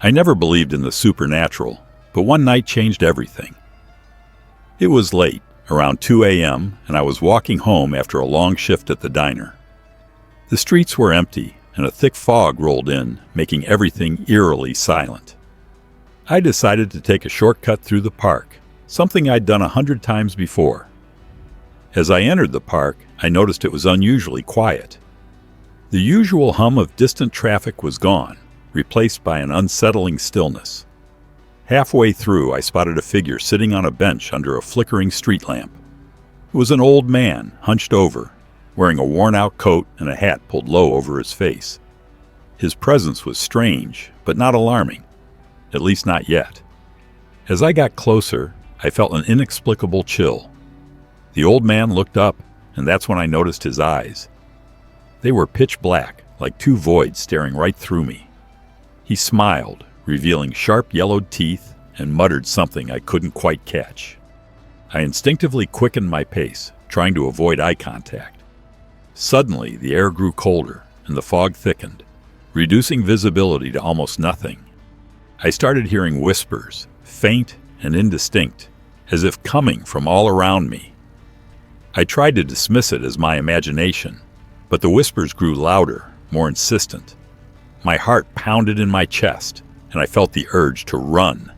I never believed in the supernatural, but one night changed everything. It was late, around 2 a.m., and I was walking home after a long shift at the diner. The streets were empty, and a thick fog rolled in, making everything eerily silent. I decided to take a shortcut through the park, something I'd done 100 times before. As I entered the park, I noticed it was unusually quiet. The usual hum of distant traffic was gone, replaced by an unsettling stillness. Halfway through, I spotted a figure sitting on a bench under a flickering street lamp. It was an old man, hunched over, wearing a worn-out coat and a hat pulled low over his face. His presence was strange, but not alarming, at least not yet. As I got closer, I felt an inexplicable chill. The old man looked up, and that's when I noticed his eyes. They were pitch black, like two voids staring right through me. He smiled, revealing sharp yellowed teeth, and muttered something I couldn't quite catch. I instinctively quickened my pace, trying to avoid eye contact. Suddenly, the air grew colder, and the fog thickened, reducing visibility to almost nothing. I started hearing whispers, faint and indistinct, as if coming from all around me. I tried to dismiss it as my imagination, but the whispers grew louder, more insistent. My heart pounded in my chest, and I felt the urge to run.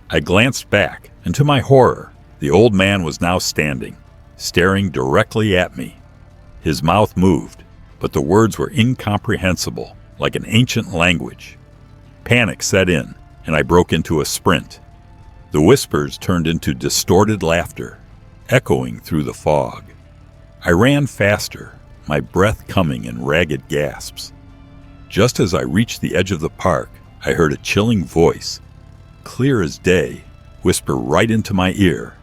I glanced back, and to my horror, the old man was now standing, staring directly at me. His mouth moved, but the words were incomprehensible, like an ancient language. Panic set in, and I broke into a sprint. The whispers turned into distorted laughter, echoing through the fog. I ran faster, my breath coming in ragged gasps. Just as I reached the edge of the park, I heard a chilling voice, clear as day, whisper right into my ear,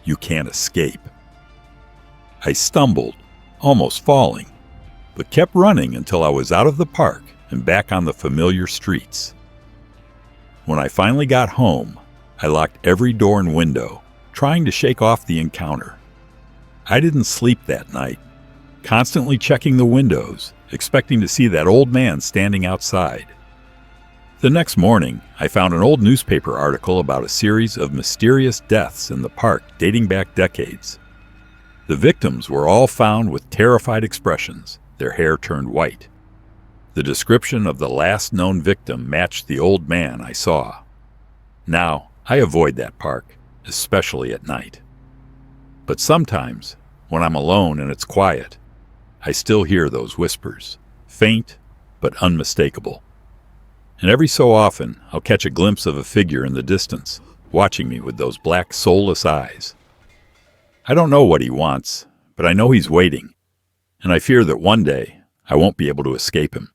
"You can't escape." I stumbled, almost falling, but kept running until I was out of the park and back on the familiar streets. When I finally got home, I locked every door and window, trying to shake off the encounter. I didn't sleep that night, constantly checking the windows, expecting to see that old man standing outside. The next morning, I found an old newspaper article about a series of mysterious deaths in the park dating back decades. The victims were all found with terrified expressions, their hair turned white. The description of the last known victim matched the old man I saw. Now, I avoid that park, especially at night. But sometimes, when I'm alone and it's quiet, I still hear those whispers, faint but unmistakable. And every so often, I'll catch a glimpse of a figure in the distance, watching me with those black, soulless eyes. I don't know what he wants, but I know he's waiting, and I fear that one day I won't be able to escape him.